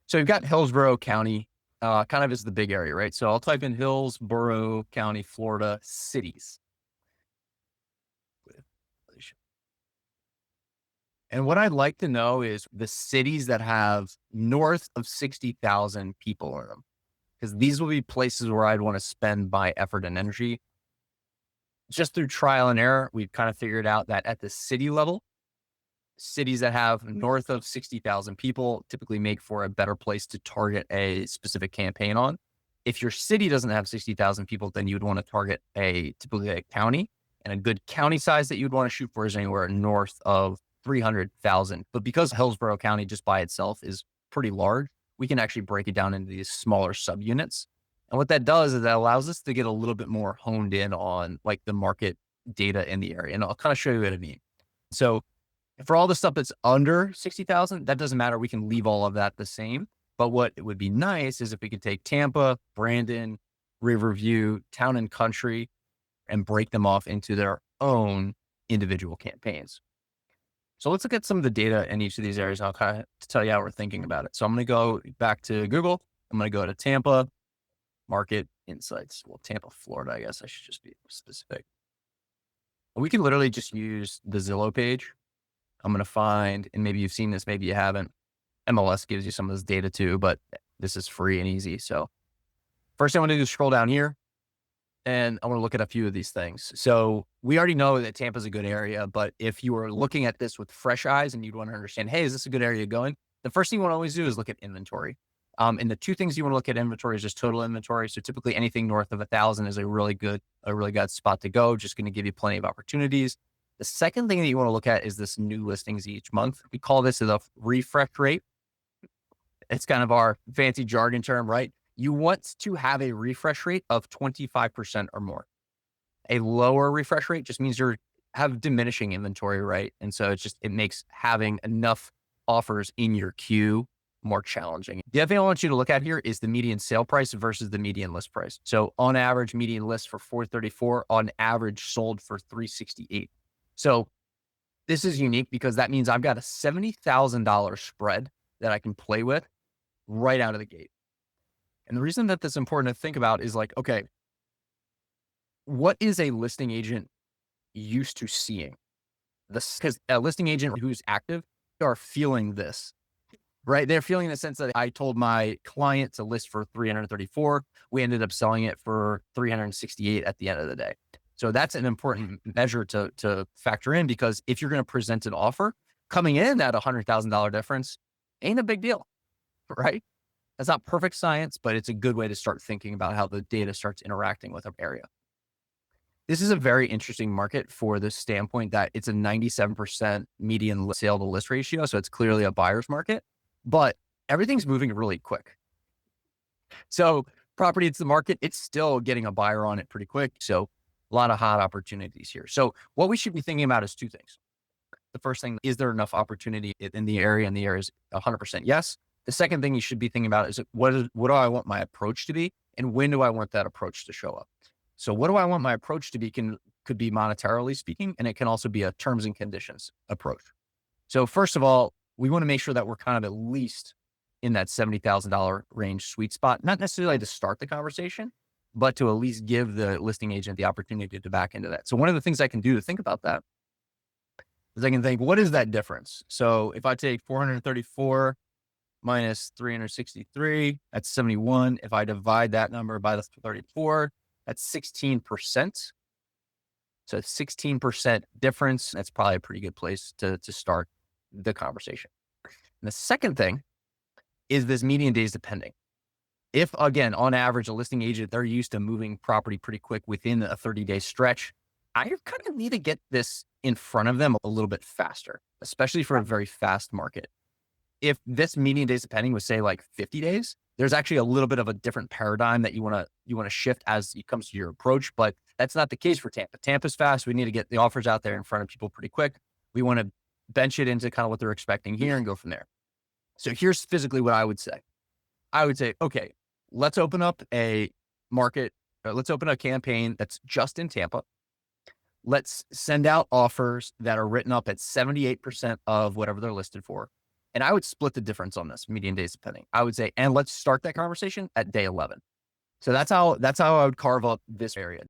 So you've got Hillsborough County, kind of is the big area, right? So I'll type in Hillsborough County, Florida cities. And what I'd like to know is the cities that have north of 60,000 people in them, because these will be places where I'd want to spend my effort and energy. Just through trial and error, we've kind of figured out that at the city level, cities that have north of 60,000 people typically make for a better place to target a specific campaign on. If your city doesn't have 60,000 people, then you'd want to target typically a county, and a good county size that you'd want to shoot for is anywhere north of 300,000. But because Hillsborough County just by itself is pretty large, we can actually break it down into these smaller subunits. And what that does is that allows us to get a little bit more honed in on like the market data in the area. And I'll kind of show you what I mean. So for all the stuff that's under 60,000, that doesn't matter. We can leave all of that the same. But what it would be nice is if we could take Tampa, Brandon, Riverview, Town and Country, and break them off into their own individual campaigns. So let's look at some of the data in each of these areas. I'll kind of tell you how we're thinking about it. So I'm going to go back to Google. I'm going to go to Tampa, Market Insights. Well, Tampa, Florida, I guess I should just be specific. We can literally just use the Zillow page. I'm going to find, and maybe you've seen this, maybe you haven't. MLS gives you some of this data too, but this is free and easy. So first thing I want to do is scroll down here and I want to look at a few of these things. So we already know that Tampa's a good area, but if you were looking at this with fresh eyes and you'd want to understand, hey, is this a good area going? The first thing you want to always do is look at inventory. And the two things you want to look at inventory is just total inventory. So typically anything north of 1,000 is a really good spot to go. Just going to give you plenty of opportunities. The second thing that you want to look at is this new listings each month. We call this the refresh rate. It's kind of our fancy jargon term, right? You want to have a refresh rate of 25% or more. A lower refresh rate just means have diminishing inventory, right? And so it makes having enough offers in your queue more challenging. The other thing I want you to look at here is the median sale price versus the median list price. So on average, median list for 434, on average sold for 368. So this is unique because that means I've got a $70,000 spread that I can play with right out of the gate. And the reason that that's important to think about is like, okay, what is a listing agent used to seeing? This, because a listing agent who's active are feeling this, right? They're feeling the sense that I told my client to list for 334. We ended up selling it for 368 at the end of the day. So that's an important measure to factor in, because if you're going to present an offer coming in at $100,000 difference, ain't a big deal, right? That's not perfect science, but it's a good way to start thinking about how the data starts interacting with our area. This is a very interesting market for the standpoint that it's a 97% median sale to list ratio. So it's clearly a buyer's market, but everything's moving really quick. So property, it's the market, it's still getting a buyer on it pretty quick. So a lot of hot opportunities here. So what we should be thinking about is two things. The first thing, is there enough opportunity in the area? And the area is 100% yes. The second thing you should be thinking about is what do I want my approach to be? And when do I want that approach to show up? So what do I want my approach to be could be monetarily speaking, and it can also be a terms and conditions approach. So first of all, we want to make sure that we're kind of at least in that $70,000 range sweet spot, not necessarily to start the conversation, but to at least give the listing agent the opportunity to back into that. So one of the things I can do to think about that is I can think, what is that difference? So if I take 434 minus 363, that's 71. If I divide that number by the 34, that's 16%. So 16% difference. That's probably a pretty good place to start the conversation. And the second thing is this median days depending. If, again, on average, a listing agent, they're used to moving property pretty quick within a 30-day stretch, I kind of need to get this in front of them a little bit faster, especially for a very fast market. If this median days depending was, say, like 50 days, there's actually a little bit of a different paradigm that you want to shift as it comes to your approach, but that's not the case for Tampa. Tampa's fast. We need to get the offers out there in front of people pretty quick. We want to bench it into kind of what they're expecting here and go from there. So here's physically what I would say. I would say, okay, let's open up a market. Let's open a campaign that's just in Tampa. Let's send out offers that are written up at 78% of whatever they're listed for. And I would split the difference on this median days depending. I would say, and let's start that conversation at day 11. So that's how I would carve up this area.